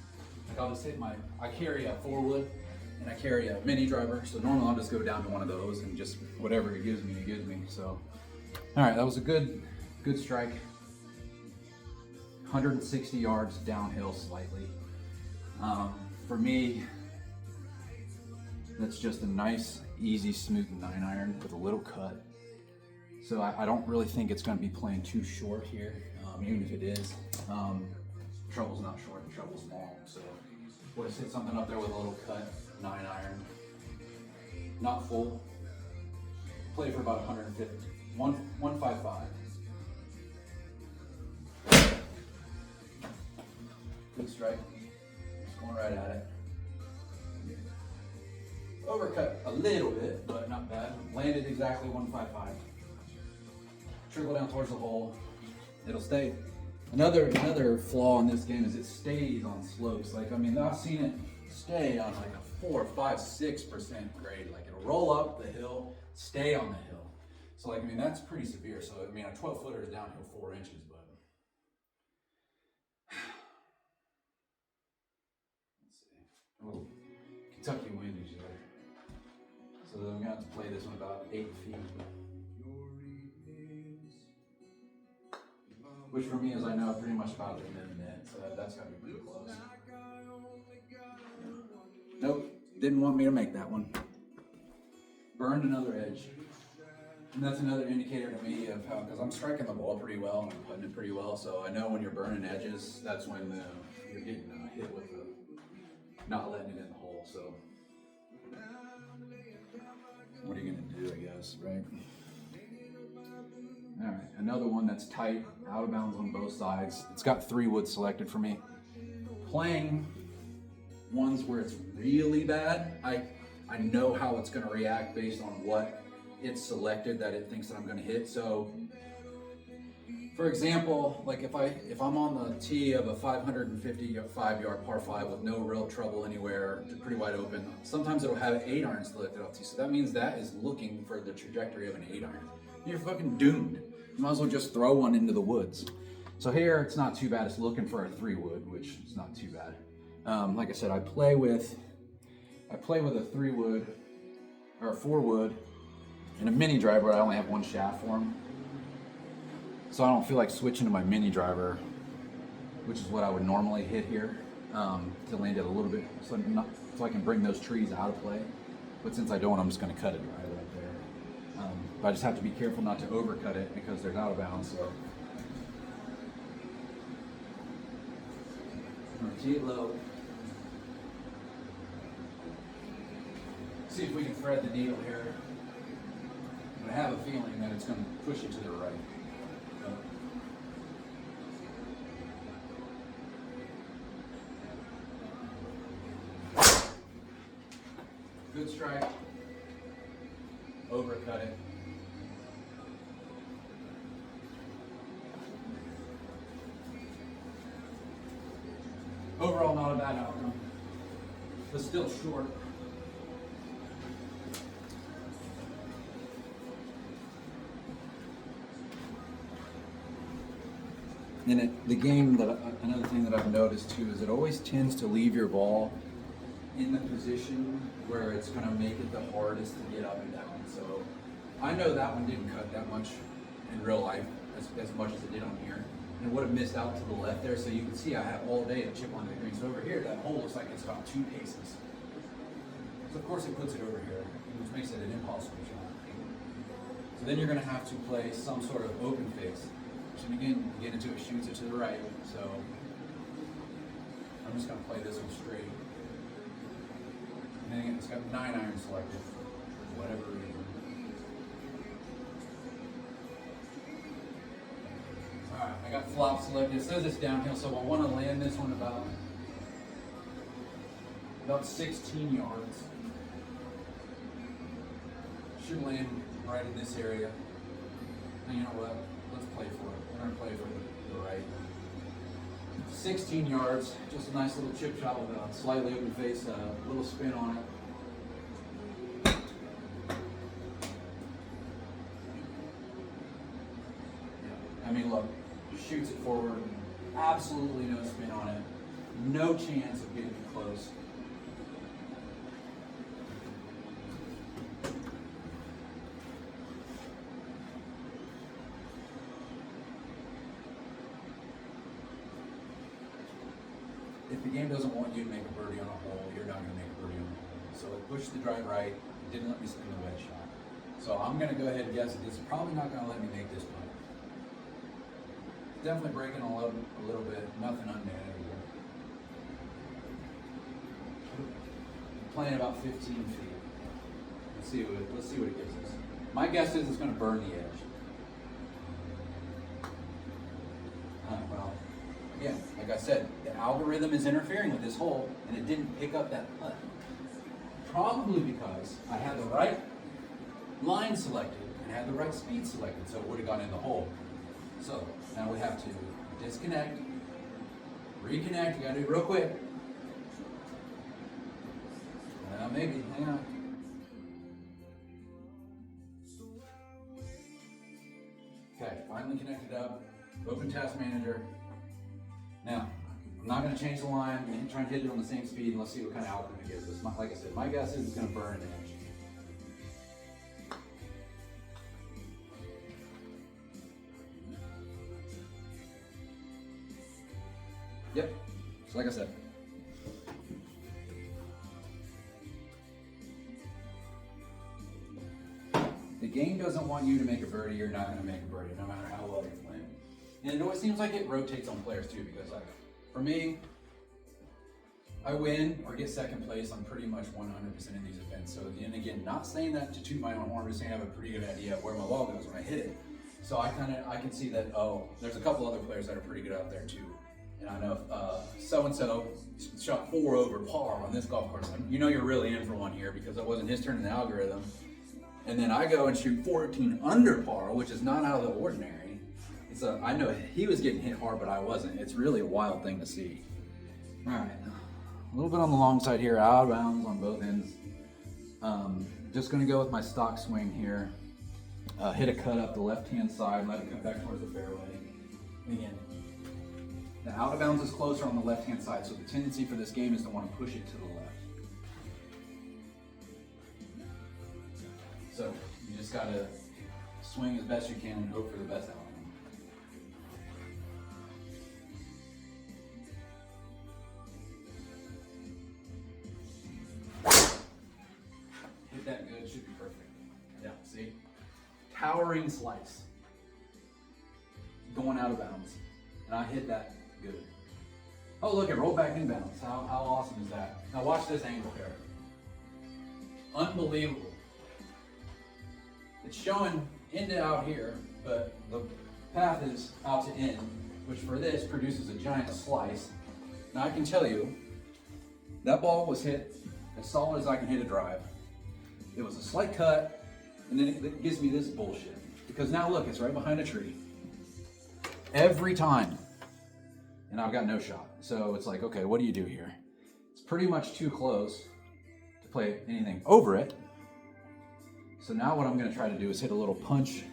Like I'll just hit I carry a 4-wood and I carry a mini driver, so normally I'll just go down to one of those and just whatever it gives me, it gives me. So, all right, that was a good strike. 160 yards downhill slightly. For me, that's just a nice, easy, smooth 9-iron with a little cut. So I don't really think it's going to be playing too short here, even if it is. Trouble's not short, the trouble's long. So we'll just hit something up there with a little cut, 9-iron. Not full. Play for about 150, 155. Good strike. Just going right at it. Overcut a little bit, but not bad. Landed exactly 155. Trickle down towards the hole. It'll stay. Another flaw in this game is it stays on slopes. Like, I mean, I've seen it stay on like a 4, 5, 6% grade. Like it'll roll up the hill, stay on the hill. So like, I mean, that's pretty severe. So I mean, a 12-footer is downhill 4 inches, but let's see. Oh, Kentucky wind is there. So I'm gonna have to play this one about 8 feet. Which for me is, I know, pretty much about the mid-net, so that's gotta be pretty close. Nope, didn't want me to make that one. Burned another edge. And that's another indicator to me of how, because I'm striking the ball pretty well, and I'm putting it pretty well, so I know when you're burning edges, that's when you're getting hit with the, not letting it in the hole, so. What are you gonna do, I guess, right? All right, another one that's tight, out of bounds on both sides. It's got 3 wood selected for me. Playing ones where it's really bad, I know how it's gonna react based on what it's selected that it thinks that I'm gonna hit. So For example, like if I'm on the tee of a 555-yard par 5 with no real trouble anywhere, pretty wide open, sometimes it'll have 8-iron selected off tee. So that means that is looking for the trajectory of an 8-iron. You're fucking doomed. You might as well just throw one into the woods. So here it's not too bad. It's looking for a 3-wood, which is not too bad. Like I said, I play with a 3-wood or a 4-wood and a mini driver. I only have one shaft for them. So I don't feel like switching to my mini driver, which is what I would normally hit here, to land it a little bit, so I can bring those trees out of play. But since I don't, I'm just going to cut it right there. But I just have to be careful not to overcut it because they're out of bounds. So I'm going to tee it low. See if we can thread the needle here. But I have a feeling that it's going to push it to the right. Good strike, overcut it. Overall, not a bad outcome, but still short. And the game, another thing that I've noticed too is it always tends to leave your ball in the position where it's going to make it the hardest to get up and down. So I know that one didn't cut that much in real life, as much as it did on here. And it would have missed out to the left there, so you can see I have all day to chip on the green. So over here, that hole looks like it's got 2 paces. So of course it puts it over here, which makes it an impossible shot. So then you're going to have to play some sort of open face, which again, you get into it, shoots it to the right. So I'm just going to play this one straight. And again, it's got 9-iron selected for whatever reason. Alright, I got flop selected. It says it's downhill, so I want to land this one about 16 yards. Should land right in this area. And you know what? Let's play for it. We're going to play for the right. 16 yards, just a nice little chip shot with a slightly open face, a little spin on it. Yeah. I mean, look, shoots it forward, absolutely no spin on it, no chance of getting it close. If the game doesn't want you to make a birdie on a hole, you're not going to make a birdie on a hole. So it pushed the drive right, it didn't let me spin the wedge shot. So I'm going to go ahead and guess that this is probably not going to let me make this putt. Definitely breaking a little bit, nothing unmanageable. Playing about 15 feet. Let's see what it gives us. My guess is it's going to burn the edge. Well, again, like I said, the algorithm is interfering with this hole, and it didn't pick up that putt. Probably because I had the right line selected and had the right speed selected, so it would have gone in the hole. So now we have to disconnect, reconnect. You gotta do it real quick. Maybe, hang on. Okay, finally connected up. Open Task Manager. Now, I'm not going to change the line. I'm going to try and hit it on the same speed, and let's see what kind of outcome it gives us. Like I said, my guess is it's going to burn an edge. Yep, so like I said. The game doesn't want you to make a birdie, you're not going to make a birdie, no matter how well you're playing. And it always seems like it rotates on players too, because like, for me, I win or get second place on pretty much 100% of these events. So, and again, not saying that to toot my own horn, just saying I have a pretty good idea of where my ball goes when I hit it. So I can see that, oh, there's a couple other players that are pretty good out there too. And I know so-and-so shot 4 over par on this golf course. You know you're really in for one here because it wasn't his turn in the algorithm. And then I go and shoot 14 under par, which is not out of the ordinary. So I know he was getting hit hard, but I wasn't. It's really a wild thing to see. All right, a little bit on the long side here, out of bounds on both ends. Just gonna go with my stock swing here. Hit a cut up the left-hand side, let it come back towards the fairway. And again, the out of bounds is closer on the left-hand side, so the tendency for this game is to want to push it to the left. So you just gotta swing as best you can and hope for the best outcome. Hit that good, should be perfect. Yeah, see? Towering slice. Going out of bounds. And I hit that good. Oh look, it rolled back in bounds. How awesome is that? Now watch this angle here. Unbelievable. It's showing in to out here, but the path is out to in, which for this produces a giant slice. Now I can tell you, that ball was hit as solid as I can hit a drive. It was a slight cut, and then it gives me this bullshit. Because now look, it's right behind a tree. Every time. And I've got no shot. So it's like, okay, what do you do here? It's pretty much too close to play anything over it. So now what I'm gonna try to do is hit a little punch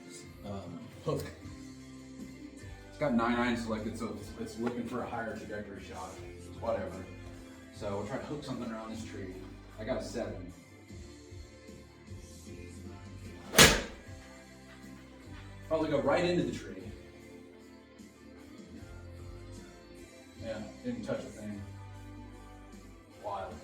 hook. It's got 9 irons selected, so it's looking for a higher trajectory shot, whatever. So we'll try to hook something around this tree. I got a 7. Probably go right into the tree. Yeah, didn't touch a thing. Wild.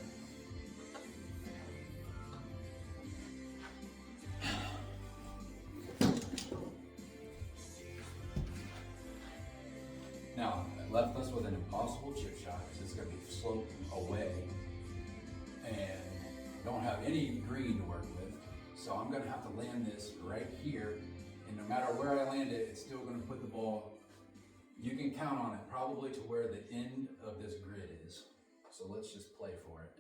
Now, that left us with an impossible chip shot because it's going to be sloped away and don't have any green to work with. So I'm going to have to land this right here, and no matter where I land it, it's still going to put the ball. You can count on it probably to where the end of this grid is. So let's just play for it.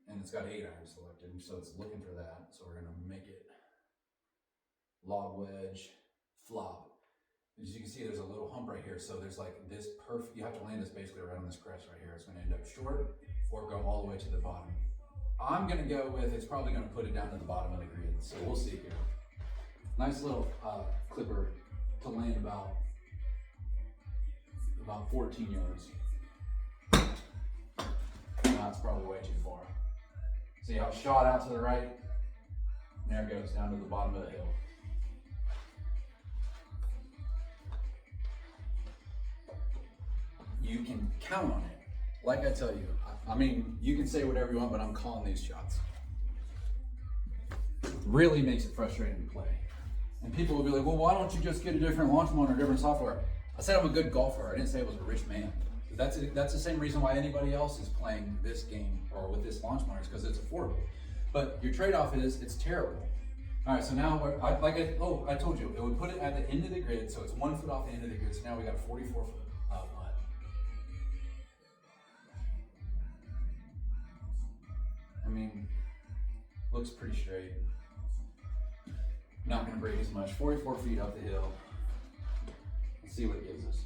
And it's got 8 irons selected, so it's looking for that. So we're going to make it log wedge, flop. As you can see, there's a little hump right here. So there's like this perfect, you have to land this basically right on this crest right here. It's going to end up short or go all the way to the bottom. I'm going to go with, it's probably going to put it down to the bottom of the grid. So we'll see here. Nice little clipper to land about 14 yards. That's probably way too far. See how it shot out to the right? And there it goes down to the bottom of the hill. You can count on it. Like I tell you, I mean, you can say whatever you want, but I'm calling these shots. Really makes it frustrating to play. And people will be like, well, why don't you just get a different launch monitor, different software? I said I'm a good golfer. I didn't say I was a rich man. That's the same reason why anybody else is playing this game or with this launch monitor, because it's affordable. But your trade-off is it's terrible. All right, so now I told you it would put it at the end of the grid, so it's 1 foot off the end of the grid. So now we got a 44 foot putt. I mean, looks pretty straight. Not going to break as much. 44 feet up the hill. Let's see what it gives us.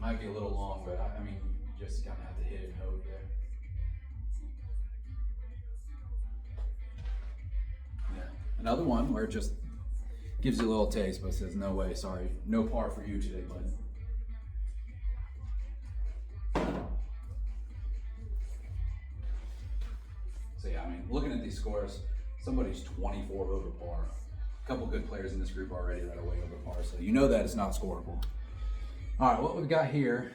Might be a little long, but I mean, you just kind of have to hit it and hope there. Yeah. Another one where it just gives you a little taste, but says, no way, sorry. No par for you today, bud. So yeah, I mean, looking at these scores, somebody's 24 over par. A couple good players in this group already that are way over par, so you know that it's not scoreable. All right, what we've got here,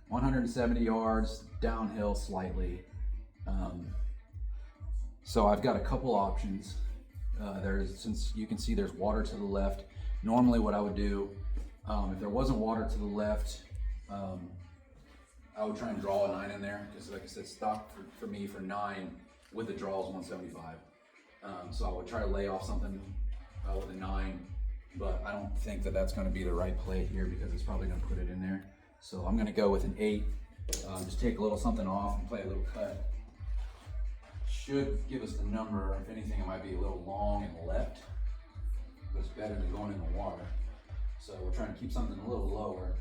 170 yards, downhill slightly. So I've got a couple options. Since you can see there's water to the left, normally what I would do, if there wasn't water to the left, I would try and draw a 9 in there, because like I said, stock for me for 9 with the draw is 175. So I would try to lay off something with a 9, but I don't think that that's going to be the right play here because it's probably going to put it in there. So I'm going to go with an 8. Just take a little something off and play a little cut. Should give us the number. If anything, it might be a little long and left. It's better than going in the water. So we're trying to keep something a little lower.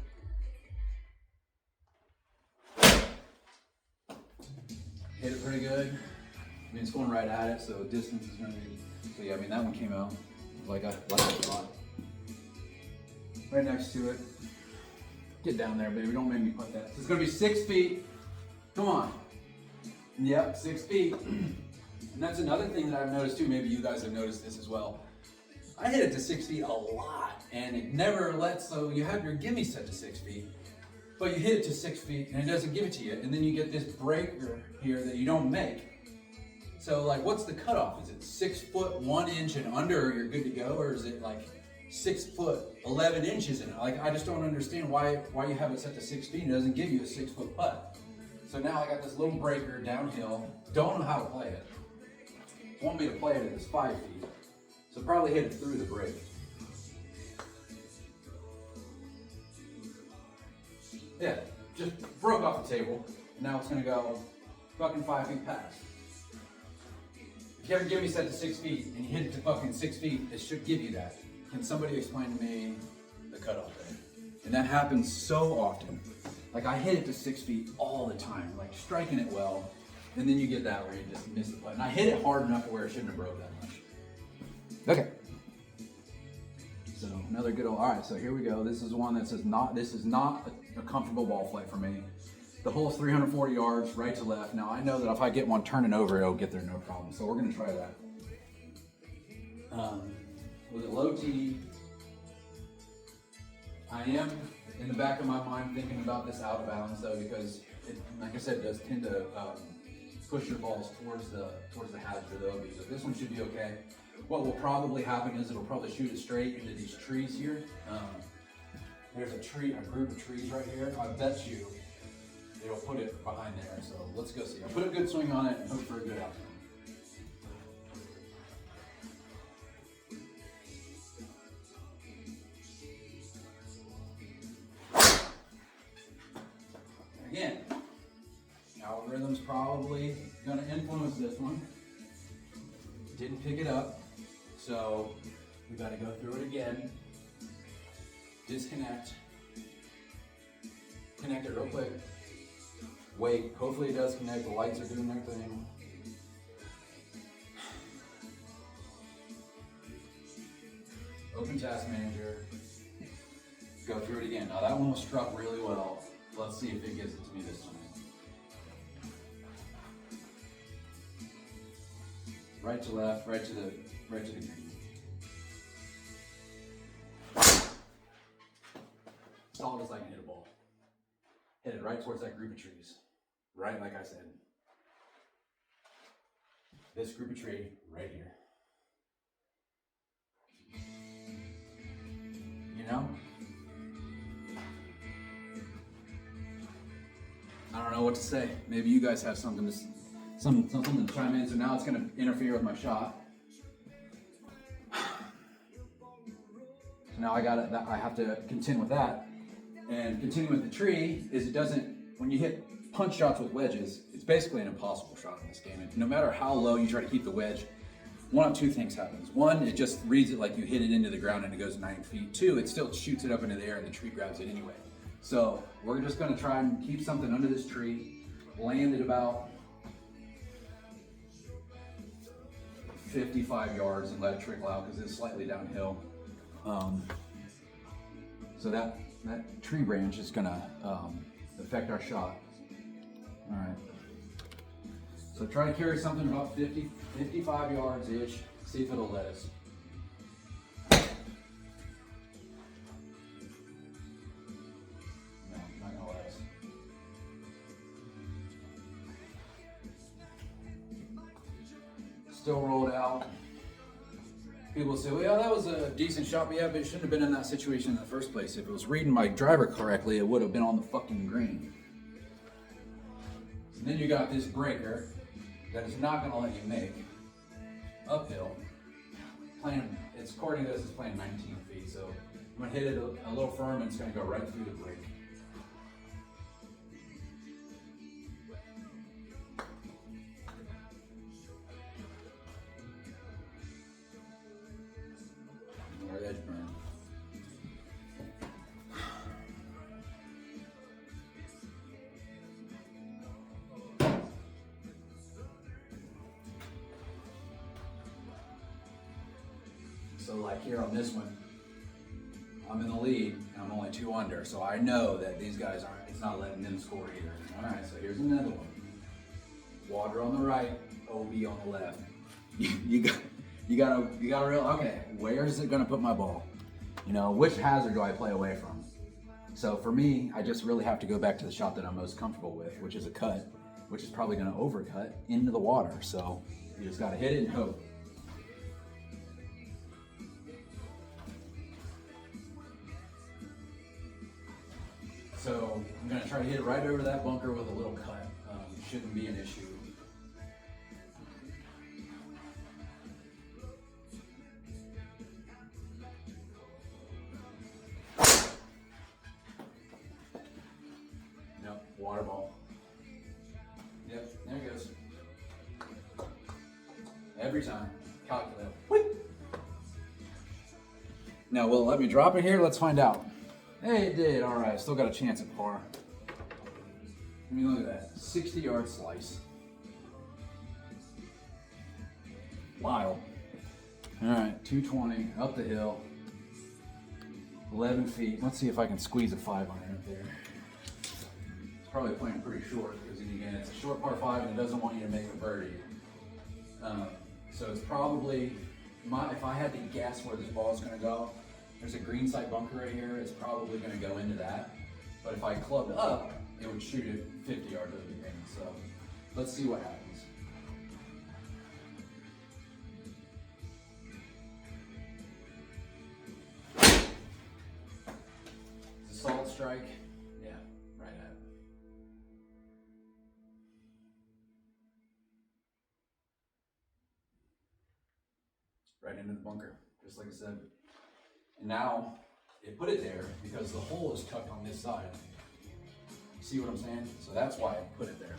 Hit it pretty good. I mean, it's going right at it, so distance is going to be. So yeah, I mean, that one came out like I thought. Right next to it. Get down there, baby. Don't make me put that. So it's going to be 6 feet. Come on. Yep, 6 feet. And that's another thing that I've noticed too. Maybe you guys have noticed this as well. I hit it to 6 feet a lot, and it never lets. So you have your gimme set to 6 feet, but you hit it to 6 feet, and it doesn't give it to you. And then you get this breaker here that you don't make. So like, what's the cutoff? Is it 6 foot 1 inch and under, you're good to go, or is it like 6 foot 11 inches in it? Like, I just don't understand why you have it set to 6 feet. It doesn't give you a 6 foot putt. So now I got this little breaker downhill. Don't know how to play it. Want me to play it at this 5 feet. So probably hit it through the break. Yeah, just broke off the table. Now it's gonna go fucking 5 feet past. If you ever give me set to 6 feet and you hit it to fucking 6 feet, it should give you that. Can somebody explain to me the cutoff there? And that happens so often. Like, I hit it to 6 feet all the time, like striking it well, and then you get that where you just miss the putt. And I hit it hard enough to where it shouldn't have broke that much. Okay. So another good old, all right, so here we go. This is one that says this is not a comfortable ball flight for me. The hole's 340 yards, right to left. Now I know that if I get one turning over, it'll get there no problem. So we're gonna try that. With a low tee, I am in the back of my mind thinking about this out of bounds though, because it, like I said, it does tend to push your balls towards the hazard of the OB. So this one should be okay. What will probably happen is it'll probably shoot it straight into these trees here. There's a group of trees right here. I bet you it'll put it behind there. So let's go see. I'll put a good swing on it and hope for a good outcome. Again, algorithm's probably gonna influence this one. Didn't pick it up, so we gotta go through it again. Disconnect. Connect it real quick. Wait, hopefully it does connect. The lights are doing their thing. Open Task Manager. Go through it again. Now that one was struck really well. Let's see if it gives it to me this time. Right to left, right to the green. Solid as I can hit a ball. Hit it right towards that group of trees. Right, like I said. This group of tree right here. You know? I don't know what to say. Maybe you guys have something to chime in. So now it's going to interfere with my shot. So now I have to contend with that. And continuing with the tree is when you hit punch shots with wedges, it's basically an impossible shot in this game. And no matter how low you try to keep the wedge, one of two things happens. One, it just reads it like you hit it into the ground and it goes 9 feet. Two, it still shoots it up into the air and the tree grabs it anyway. So we're just gonna try and keep something under this tree, land it about 55 yards and let it trickle out because it's slightly downhill. So that tree branch is gonna affect our shot. All right. So try to carry something about 55 yards-ish, see if it'll let us. No, not gonna let us. Still rolled out. People say, well, yeah, that was a decent shot, but yeah, but it shouldn't have been in that situation in the first place. If it was reading my driver correctly, it would have been on the fucking green. And then you got this breaker that is not going to let you make uphill. It's according to this, it's playing 19 feet, so I'm going to hit it a little firm and it's going to go right through the break. So like here on this one, I'm in the lead and I'm only 2 under. So I know that these guys aren't, it's not letting them score either. All right, so here's another one. Water on the right, OB on the left. You gotta real, okay, where is it gonna put my ball? You know, which hazard do I play away from? So for me, I just really have to go back to the shot that I'm most comfortable with, which is a cut, which is probably gonna overcut into the water. So you just gotta hit it and hope. So I'm gonna try to hit it right over that bunker with a little cut. Shouldn't be an issue. Nope, water ball. Yep, there it goes. Every time, calculate. Now, will it let me drop it here? Let's find out. Hey, it did. All right, still got a chance at par. I mean, look at that, 60-yard slice. Wild. All right, 220 up the hill, 11 feet. Let's see if I can squeeze a 5 iron up there. It's probably playing pretty short because again, it's a short par 5 and it doesn't want you to make a birdie. So it's probably, if I had to guess where this ball is going to go, there's a green side bunker right here. It's probably going to go into that. But if I clubbed up, it would shoot it 50 yards over the green. So let's see what happens. It's a solid strike. Yeah, right at it. Right into the bunker, just like I said. And now it put it there because the hole is tucked on this side. See what I'm saying? So that's why I put it there.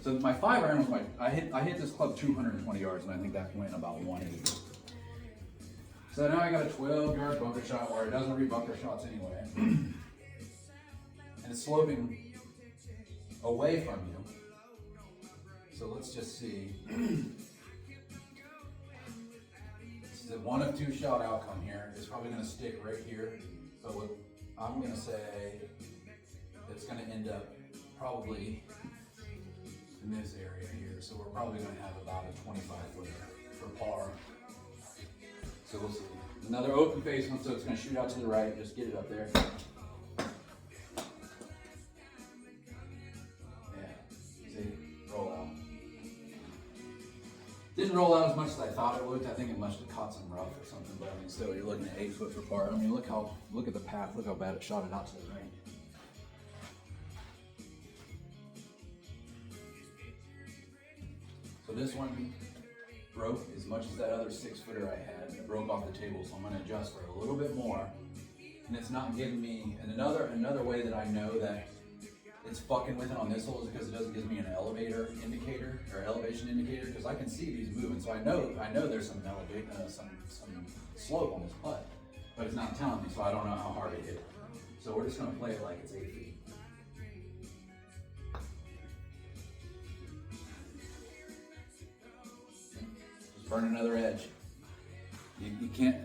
So my 5 iron was I hit this club 220 yards, and I think that went about 180. So now I got a 12-yard bunker shot where it doesn't read bunker shots anyway. And it's sloping away from you. So let's just see. This is a 1 of 2 shot outcome here. It's probably gonna stick right here. But what I'm gonna say, it's going to end up probably in this area here. So we're probably going to have about a 25-footer for par. So we'll see. Another open face one, so it's going to shoot out to the right. Just get it up there. Yeah. See? Roll out. Didn't roll out as much as I thought it would. I think it must have caught some rough or something. But I mean, still, you're looking at 8 foot for par. I mean, look at the path. Look how bad it shot it out to the right. So this one broke as much as that other 6-footer I had. It broke off the table, so I'm going to adjust for a little bit more. And it's not giving me, and another way that I know that it's fucking with it on this hole is because it doesn't give me an elevator indicator or elevation indicator, because I can see these moving. So I know there's some some slope on this putt, but it's not telling me, so I don't know how hard it hit. So we're just going to play it like it's 8 feet. Burn another edge. You can't.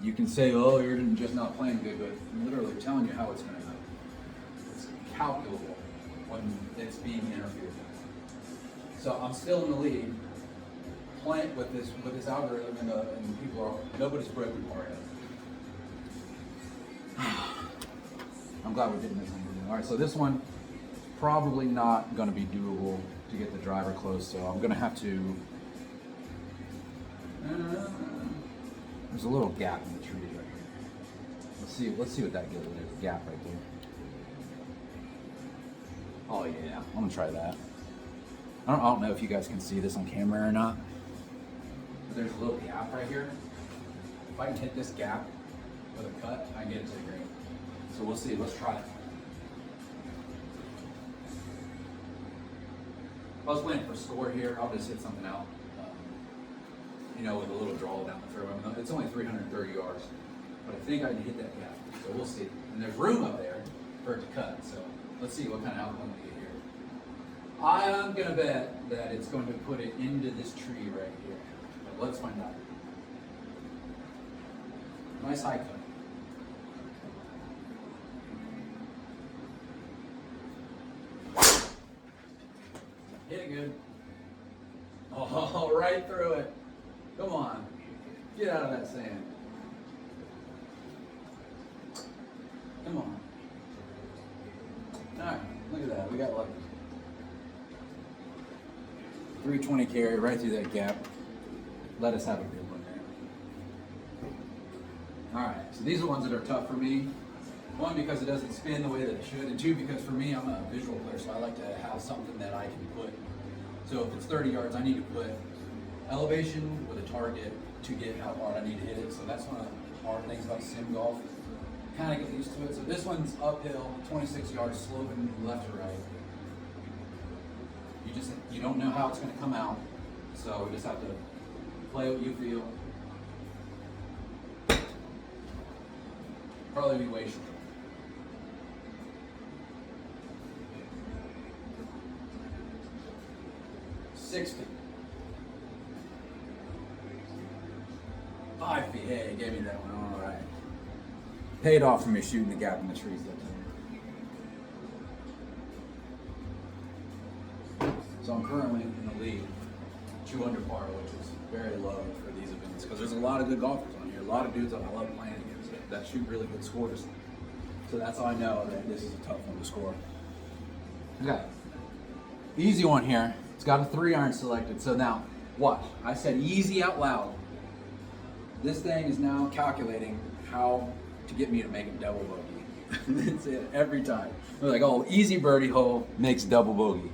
You can say, oh, you're just not playing good, but I'm literally telling you how it's going to go. It's calculable when it's being interfered with. So I'm still in the lead, playing with this algorithm, and people are, nobody's broken par yet. I'm glad we're getting this one. All right, so this one probably not going to be doable to get the driver close. So I'm going to have to. There's a little gap in the trees right here. Let's see what that gives. There's a gap right there. Oh yeah, I'm gonna try that. I don't know if you guys can see this on camera or not. But there's a little gap right here. If I can hit this gap with a cut, I can get it to the green. So we'll see. Let's try it. If I was playing for score here, I'll just hit something out. You know, with a little draw down the fairway. I mean, it's only 330 yards, but I think I can hit that gap. So we'll see. And there's room up there for it to cut. So let's see what kind of outcome we get here. I'm gonna bet that it's going to put it into this tree right here. But let's find out. Nice high cut. Hit it good. Oh, right through it. Come on. Get out of that sand. Come on. All right, look at that. We got lucky. 320 carry right through that gap. Let us have a good one there. All right, so these are the ones that are tough for me. One, because it doesn't spin the way that it should, and two, because for me, I'm a visual player, so I like to have something that I can put. So if it's 30 yards, I need to put elevation with a target to get how hard I need to hit it. So that's one of the hard things about sim golf. Kind of get used to it. So this one's uphill, 26 yards, sloping left to right. You don't know how it's going to come out, so we just have to play what you feel. Probably be way short. $6 feet. 5 feet. Hey, gave me that one. All right. Paid off for me shooting the gap in the trees that time. So I'm currently in the lead, 2 under par, which is very low for these events because there's a lot of good golfers on here. A lot of dudes that I love playing against that shoot really good scores. So that's how I know that this is a tough one to score. Okay. Easy one here. It's got a 3-iron selected. So now, watch. I said easy out loud. This thing is now calculating how to get me to make a double bogey. That's it, every time. We're like, oh, easy birdie hole makes double bogey.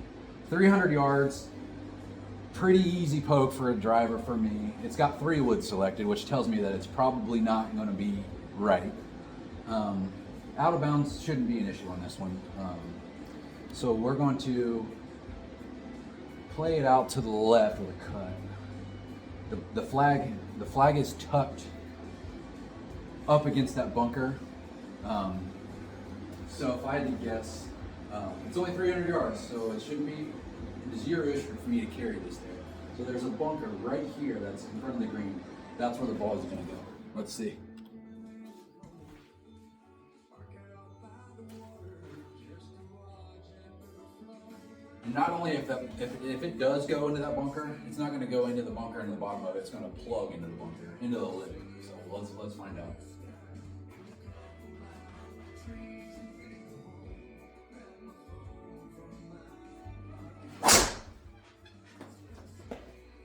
300 yards, pretty easy poke for a driver for me. It's got 3 wood selected, which tells me that it's probably not going to be right. Out of bounds shouldn't be an issue on this one. So we're going to play it out to the left with a cut. The flag is tucked up against that bunker. So if I had to guess, it's only 300 yards, so it shouldn't be zero-ish for me to carry this there. So there's a bunker right here that's in front of the green. That's where the ball is going to go. Let's see. And not only if it does go into that bunker, it's not going to go into the bunker in the bottom of it. It's going to plug into the bunker, into the lid. So let's find out.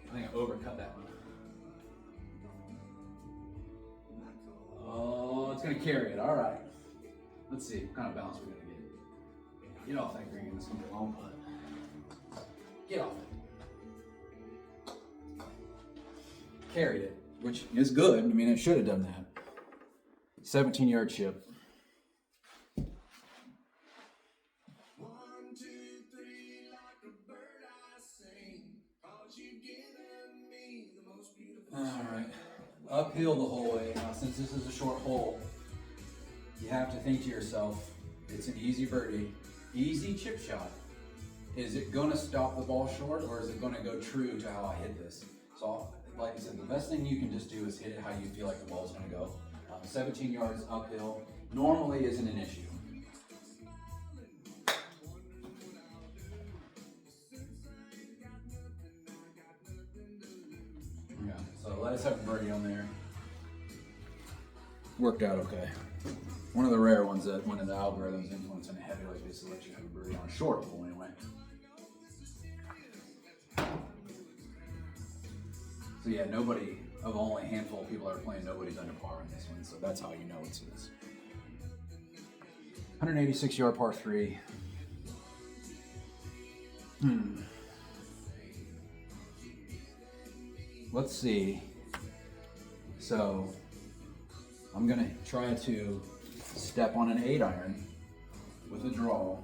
I think I overcut that one. Oh, it's going to carry it. All right. Let's see what kind of bounce we're going to get. Get off that green. It's going to be a long putt. Get off it. Carried it, which is good. I mean, it should have done that. 17-yard chip. All right, uphill the whole way. Now, since this is a short hole, you have to think to yourself, it's an easy birdie, easy chip shot. Is it going to stop the ball short, or is it going to go true to how I hit this? So, like I said, the best thing you can just do is hit it how you feel like the ball's going to go. 17 yards uphill normally isn't an issue. Yeah, so let us have a birdie on there. Worked out okay. One of the rare ones that one of the algorithms influencing a heavy like this lets you have a birdie on a short hole anyway. So yeah, nobody, of only a handful of people that are playing, nobody's under par on this one, so that's how you know it's this. 186-yard par 3. Let's see. So I'm gonna try to step on an 8-iron with a draw,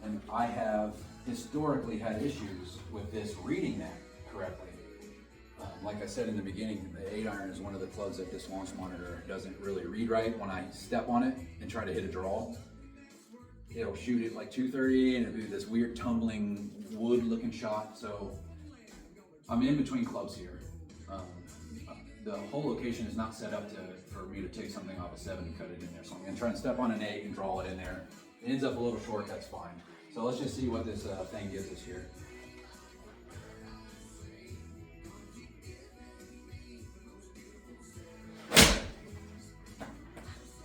and I have historically had issues with this reading that correctly. Like I said in the beginning, the 8-iron is one of the clubs that this launch monitor doesn't really read right. When I step on it and try to hit a draw, it'll shoot it like 230 and it'll do this weird tumbling wood looking shot. So I'm in between clubs here. the whole location is not set up for me to take something off a 7 and cut it in there. So I'm gonna try and step on an 8 and draw it in there. It ends up a little short, that's fine. So let's just see what this thing gives us here.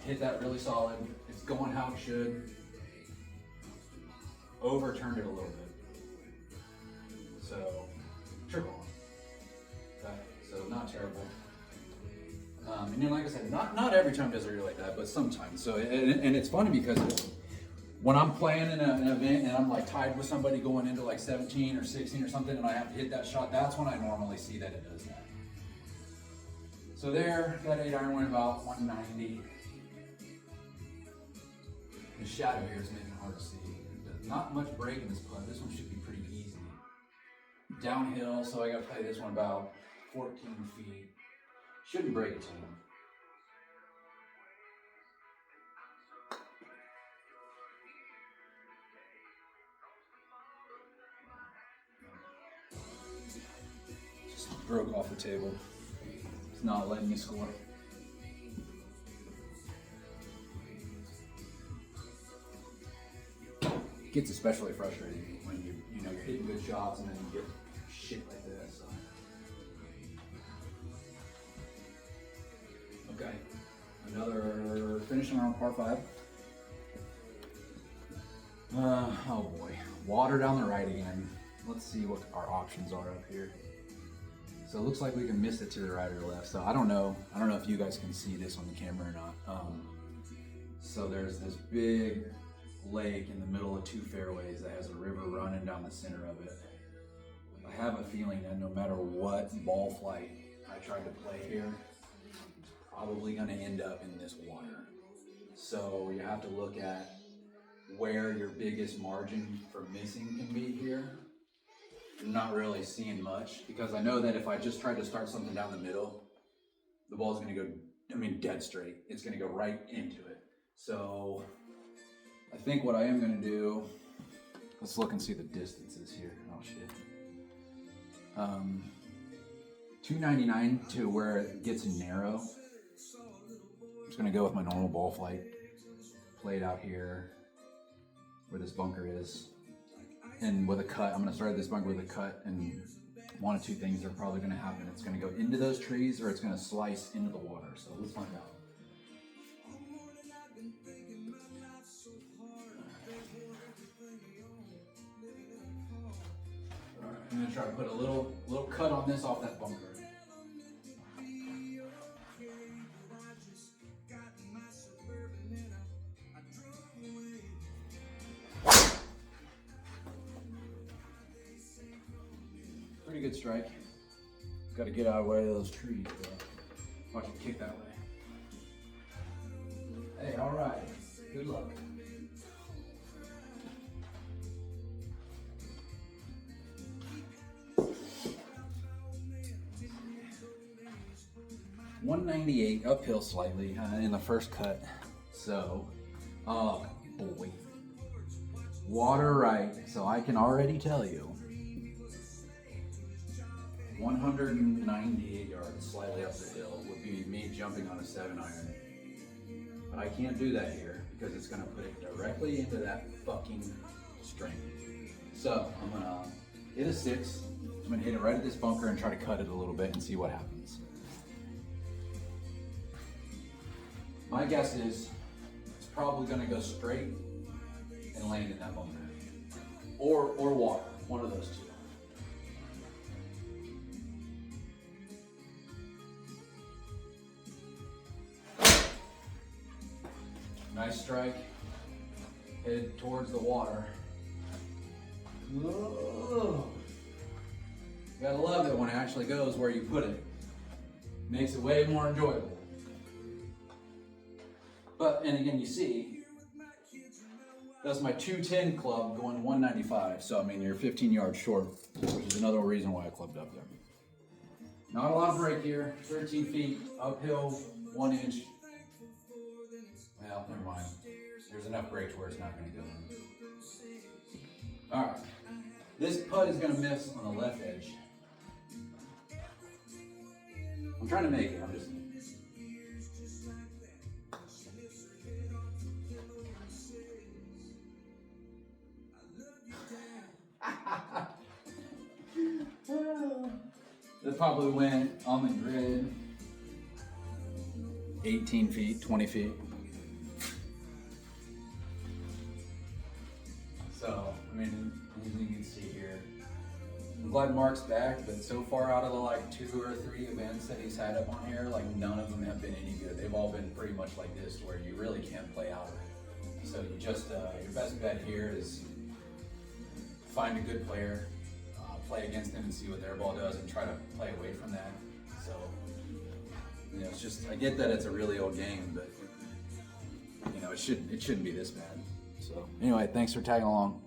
Hit that really solid. It's going how it should. Overturned it a little bit. So, trickle on. Okay, so not terrible. And then, like I said, not every time does it really like that, but sometimes. So, and it's funny because when I'm playing in an event and I'm like tied with somebody going into like 17 or 16 or something, and I have to hit that shot, that's when I normally see that it does that. So there, that 8 iron went about 190. The shadow here is making it hard to see. Not much break in this putt. This one should be pretty easy. Downhill, so I got to play this one about 14 feet. Shouldn't break a ton. Just broke off the table. It's not letting me score. It gets especially frustrating when you're hitting good shots and then you get shit like this. So. Okay, another finishing on par 5. Oh boy, water down the right again. Let's see what our options are up here. So it looks like we can miss it to the right or left. So I don't know if you guys can see this on the camera or not. So there's this big lake in the middle of 2 fairways that has a river running down the center of it. I have a feeling that no matter what ball flight I try to play here, it's probably going to end up in this water. So you have to look at where your biggest margin for missing can be here. I'm not really seeing much because I know that if I just try to start something down the middle, the ball's going to go, dead straight. It's going to go right into it. So I think what I am going to do, let's look and see the distances here. Oh shit. 299 to where it gets narrow. I'm just going to go with my normal ball flight. Play it out here where this bunker is. And with a cut, I'm going to start this bunker with a cut, and one of 2 things are probably going to happen. It's going to go into those trees or it's going to slice into the water. So let's find out. I'm going to try to put a little cut on this off that bunker. Pretty good strike. Got to get out of the way of those trees. Watch it kick that way. Hey, all right. Good luck. .198 uphill slightly in the first cut. So, oh boy, water right. So I can already tell you, 198 yards slightly up the hill would be me jumping on a 7 iron. But I can't do that here because it's going to put it directly into that fucking string. So I'm going to hit a 6. I'm going to hit it right at this bunker and try to cut it a little bit and see what happens. My guess is it's probably going to go straight and land in that bunker. Or water, one of those 2. Nice strike. Head towards the water. Whoa. You gotta love it when it actually goes where you put it. Makes it way more enjoyable. But, and again, you see, that's my 210 club going 195. So, I mean, you're 15 yards short, which is another reason why I clubbed up there. Not a lot of break here. 13 feet, uphill, 1 inch. Well, never mind. There's enough break to where it's not going to go in. All right. This putt is going to miss on the left edge. I'm trying to make it. I'm just. That probably went on the grid 18 feet, 20 feet. So, I mean, as you can see here, I'm glad Mark's back, but so far out of the like 2 or 3 events that he's had up on here, like none of them have been any good. They've all been pretty much like this, where you really can't play out of it. So you just, your best bet here is find a good player, play against them and see what their ball does and try to play away from that. So, you know, it's just, I get that it's a really old game, but you know, it shouldn't be this bad. So anyway, thanks for tagging along.